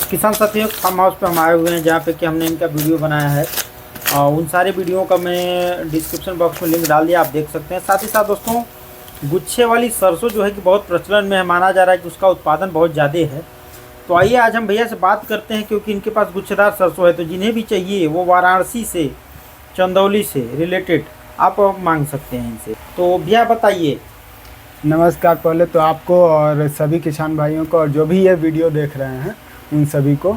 किसान साथियों farm house पे हम आए हुए हैं जहाँ पे कि हमने इनका वीडियो बनाया है। उन सारे वीडियो का मैं डिस्क्रिप्शन बॉक्स में लिंक डाल दिया, आप देख सकते हैं। साथ ही साथ दोस्तों, गुच्छे वाली सरसों जो है कि बहुत प्रचलन में है, माना जा रहा है कि उसका उत्पादन बहुत ज़्यादा है। तो आइए आज हम भैया से बात करते हैं, क्योंकि इनके पास गुच्छेदार सरसों है। तो जिन्हें भी चाहिए वो वाराणसी से, चंदौली से रिलेटेड आप मांग सकते हैं इनसे। तो भैया बताइए। नमस्कार। पहले तो आपको और सभी किसान भाइयों को और जो भी ये वीडियो देख रहे हैं उन सभी को,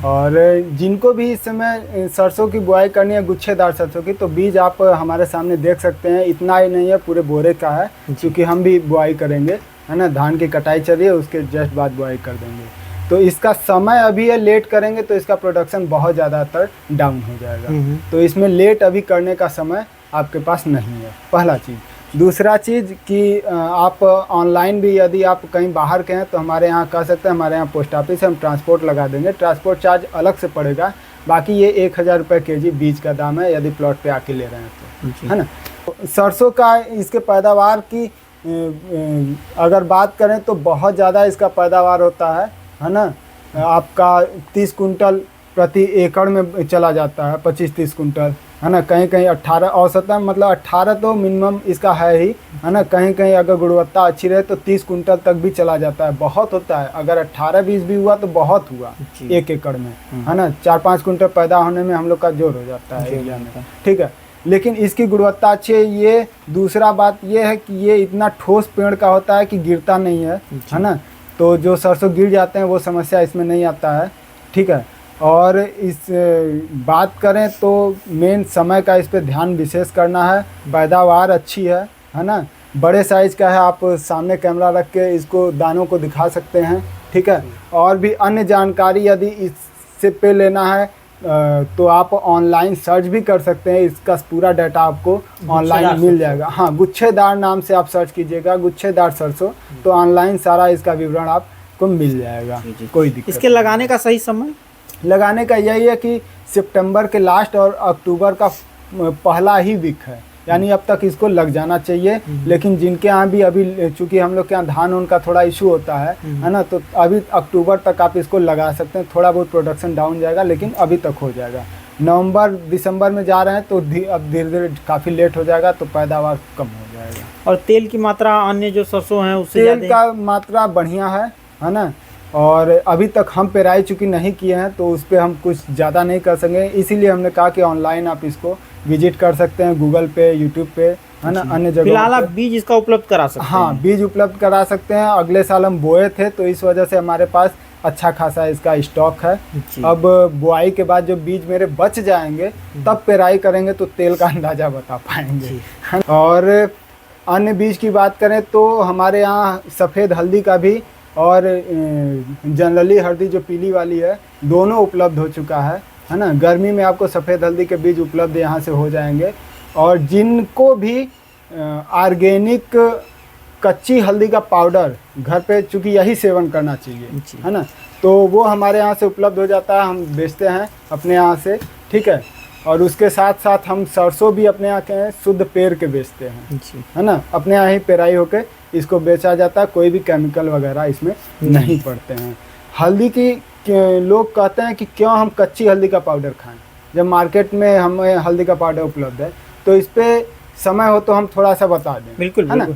और जिनको भी इस समय सरसों की बुआई करनी है, गुच्छेदार सरसों की, तो बीज आप हमारे सामने देख सकते हैं। इतना ही नहीं है, पूरे बोरे का है, क्योंकि हम भी बुआई करेंगे, है ना। धान की कटाई चल रही है, उसके जस्ट बाद बुआई कर देंगे। तो इसका समय अभी है, लेट करेंगे तो इसका प्रोडक्शन बहुत ज़्यादातर डाउन हो जाएगा। तो इसमें लेट अभी करने का समय आपके पास नहीं है, पहला चीज़। दूसरा चीज़ कि आप ऑनलाइन भी यदि आप कहीं बाहर के हैं तो हमारे यहाँ कह सकते हैं, हमारे यहाँ पोस्ट ऑफिस है, हम ट्रांसपोर्ट लगा देंगे। ट्रांसपोर्ट चार्ज अलग से पड़ेगा, बाकी ये 1000 रुपये केजी बीज का दाम है यदि प्लॉट पे आके ले रहे हैं तो, है ना। सरसों का इसके पैदावार की अगर बात करें तो बहुत ज़्यादा इसका पैदावार होता है ना। आपका 30 कुंटल प्रति एकड़ में चला जाता है, 25-30 कुंटल, है ना। कहीं कहीं 18 औसतन, मतलब 18 तो मिनिमम इसका है ही, है ना। कहीं कहीं अगर गुणवत्ता अच्छी रहे तो 30 कुंटल तक भी चला जाता है, बहुत होता है। अगर 18-20 भी हुआ तो बहुत हुआ 1 एकड़ में, है ना। 4-5 कुंटल पैदा होने में हम लोग का जोर हो जाता है एरिया में, ठीक है। लेकिन इसकी गुणवत्ता अच्छी है। ये दूसरा बात ये है कि ये इतना ठोस पेड़ का होता है कि गिरता नहीं है ना। तो जो सरसों गिर जाते हैं वो समस्या इसमें नहीं आता है, ठीक है। और इस बात करें तो मेन समय का इस पे ध्यान विशेष करना है। पैदावार अच्छी है ना। बड़े साइज़ का है, आप सामने कैमरा रख के इसको दानों को दिखा सकते हैं, ठीक है। और भी अन्य जानकारी यदि इससे पे लेना है तो आप ऑनलाइन सर्च भी कर सकते हैं। इसका पूरा डाटा आपको ऑनलाइन मिल जाएगा। हाँ, गुच्छेदार नाम से आप सर्च कीजिएगा, गुच्छेदार सरसों, तो ऑनलाइन सारा इसका विवरण आपको मिल जाएगा। कोई दिक्कत। इसके लगाने का सही समय लगाने का यही है कि सितंबर के लास्ट और अक्टूबर का पहला ही वीक है, यानी अब तक इसको लग जाना चाहिए। लेकिन जिनके यहाँ भी अभी, चूंकि हम लोग के यहाँ धान उनका थोड़ा इशू होता है ना, तो अभी अक्टूबर तक आप इसको लगा सकते हैं। थोड़ा बहुत प्रोडक्शन डाउन जाएगा, लेकिन अभी तक हो जाएगा। नवंबर दिसंबर में जा रहे हैं तो अब धीरे धीरे काफ़ी लेट हो जाएगा, तो पैदावार कम हो जाएगा। और तेल की मात्रा अन्य जो सरसों हैं उससे तेल का मात्रा बढ़िया है ना। और अभी तक हम पेराई चूँकि नहीं किए हैं तो उस पर हम कुछ ज़्यादा नहीं कर सकेंगे, इसीलिए हमने कहा कि ऑनलाइन आप इसको विजिट कर सकते हैं, गूगल पे, यूट्यूब पे, है ना, अन्य जगह। फिलहाल आप बीज इसका उपलब्ध करा सकते हैं। हाँ, बीज उपलब्ध करा सकते हैं। अगले साल हम बोए थे तो इस वजह से हमारे पास अच्छा खासा इसका स्टॉक है। अब बुआई के बाद जो बीज मेरे बच जाएंगे तब पेराई करेंगे तो तेल का अंदाज़ा बता पाएंगे। और अन्य बीज की बात करें तो हमारे यहाँ सफ़ेद हल्दी का भी और जनरली हल्दी जो पीली वाली है, दोनों उपलब्ध हो चुका है ना। गर्मी में आपको सफ़ेद हल्दी के बीज उपलब्ध यहाँ से हो जाएंगे। और जिनको भी ऑर्गेनिक कच्ची हल्दी का पाउडर घर पे, चूँकि यही सेवन करना चाहिए, है ना, तो वो हमारे यहाँ से उपलब्ध हो जाता है। हम बेचते हैं अपने यहाँ से, ठीक है। और उसके साथ साथ हम सरसों भी अपने यहाँ के शुद्ध पेर के बेचते हैं, है ना। अपने यहाँ ही पेराई होके इसको बेचा जाता है, कोई भी केमिकल वगैरह इसमें नहीं पड़ते हैं। हल्दी की लोग कहते हैं कि क्यों हम कच्ची हल्दी का पाउडर खाएं जब मार्केट में हमें हल्दी का पाउडर उपलब्ध है। तो इस पर समय हो तो हम थोड़ा सा बता दें, बिल्कुल, है ना।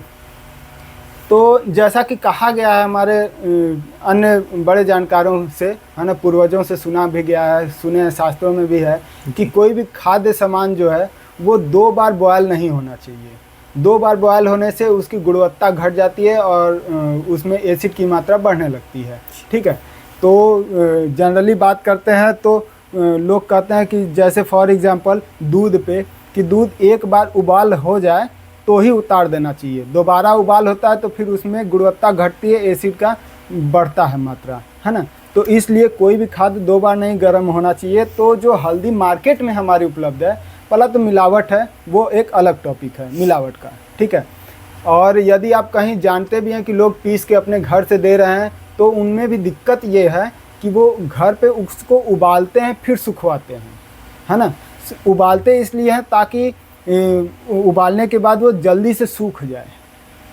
तो जैसा कि कहा गया है हमारे अन्य बड़े जानकारों से, है ना, पूर्वजों से सुना भी गया है, सुने शास्त्रों में भी है कि कोई भी खाद्य सामान जो है वो 2 बार बॉयल नहीं होना चाहिए। 2 बार बॉयल होने से उसकी गुणवत्ता घट जाती है और उसमें एसिड की मात्रा बढ़ने लगती है, ठीक है। तो जनरली बात करते हैं तो लोग कहते हैं कि जैसे फॉर एग्जांपल दूध पे, कि दूध एक बार उबाल हो जाए तो ही उतार देना चाहिए। दोबारा उबाल होता है तो फिर उसमें गुणवत्ता घटती है, एसिड का बढ़ता है मात्रा, है ना। तो इसलिए कोई भी खाद्य 2 बार नहीं गर्म होना चाहिए। तो जो हल्दी मार्केट में हमारी उपलब्ध है, पहला तो मिलावट है, वो एक अलग टॉपिक है मिलावट का, ठीक है। और यदि आप कहीं जानते भी हैं कि लोग पीस के अपने घर से दे रहे हैं, तो उनमें भी दिक्कत ये है कि वो घर पे उसको उबालते हैं फिर सुखवाते हैं, है ना। उबालते इसलिए हैं ताकि उबालने के बाद वो जल्दी से सूख जाए।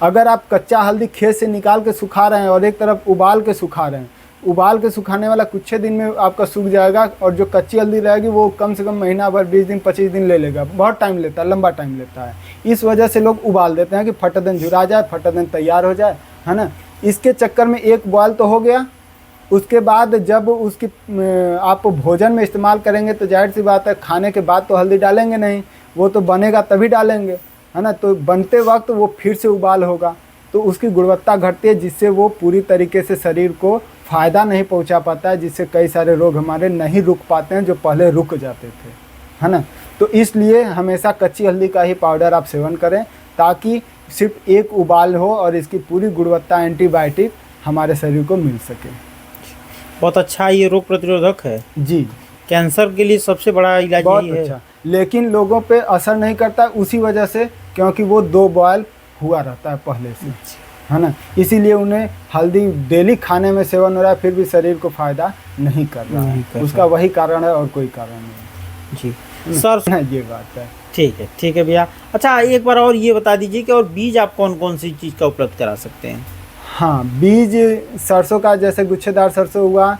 अगर आप कच्चा हल्दी खेत से निकाल के सुखा रहे हैं और एक तरफ उबाल के सुखा रहे हैं उबाल के सुखाने वाला कुछ दिन में आपका सूख जाएगा, और जो कच्ची हल्दी रहेगी वो कम से कम महीना भर 20 दिन 25 दिन ले लेगा। बहुत टाइम लेता है, लंबा टाइम लेता है। इस वजह से लोग उबाल देते हैं कि फटादन झुरा जाए, फटादन तैयार हो जाए, है ना। इसके चक्कर में एक बॉयल तो हो गया। उसके बाद जब उसकी आप भोजन में इस्तेमाल करेंगे तो जाहिर सी बात है खाने के बाद तो हल्दी डालेंगे नहीं, वो तो बनेगा तभी डालेंगे, है ना। तो बनते वक्त वो फिर से उबाल होगा तो उसकी गुणवत्ता घटती है, जिससे वो पूरी तरीके से शरीर को फ़ायदा नहीं पहुंचा पाता है, जिससे कई सारे रोग हमारे नहीं रुक पाते हैं जो पहले रुक जाते थे, है ना। तो इसलिए हमेशा कच्ची हल्दी का ही पाउडर आप सेवन करें, ताकि सिर्फ एक उबाल हो और इसकी पूरी गुणवत्ता एंटीबायोटिक हमारे शरीर को मिल सके। बहुत अच्छा ये रोग प्रतिरोधक है जी, कैंसर के लिए सबसे बड़ा इलाज बहुत यही है। अच्छा। लेकिन लोगों पे असर नहीं करता उसी वजह से, क्योंकि वो 2 बॉयल हुआ रहता है पहले से, है ना। इसीलिए उन्हें हल्दी डेली खाने में सेवन हो रहा है, फिर भी शरीर को फायदा नहीं कर रहा है। उसका वही कारण है और कोई कारण नहीं। जी सर, ये बात है। ठीक है भैया। अच्छा एक बार और ये बता दीजिए कि और बीज आप कौन कौन सी चीज़ का उपलब्ध करा सकते हैं? हाँ, बीज सरसों का, जैसे गुच्छेदार सरसों हुआ,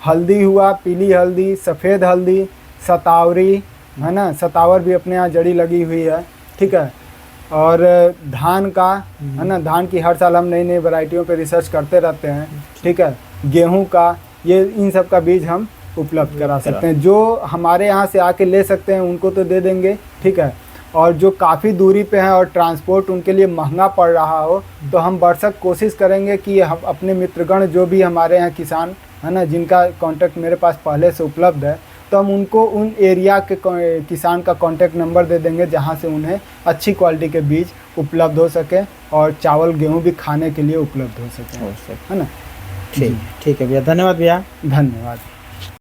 हल्दी हुआ, पीली हल्दी, सफ़ेद हल्दी, सतावरी, है ना। सतावर भी अपने यहाँ जड़ी लगी हुई है, ठीक है। और धान का, है ना, धान की हर साल हम नई नई वैरायटियों पे रिसर्च करते रहते हैं, ठीक है। गेहूं का, ये इन सब का बीज हम उपलब्ध करा सकते हैं। जो हमारे यहाँ से आके ले सकते हैं उनको तो दे देंगे, ठीक है। और जो काफ़ी दूरी पे हैं और ट्रांसपोर्ट उनके लिए महंगा पड़ रहा हो, तो हम भरसक कोशिश करेंगे कि हम अपने मित्रगण जो भी हमारे यहाँ किसान, है ना, जिनका कांटेक्ट मेरे पास पहले से उपलब्ध है, तो हम उनको उन एरिया के किसान का कांटेक्ट नंबर दे देंगे जहाँ से उन्हें अच्छी क्वालिटी के बीज उपलब्ध हो सके और चावल गेहूँ भी खाने के लिए उपलब्ध हो सके, है ना। ठीक है भैया, धन्यवाद भैया। धन्यवाद।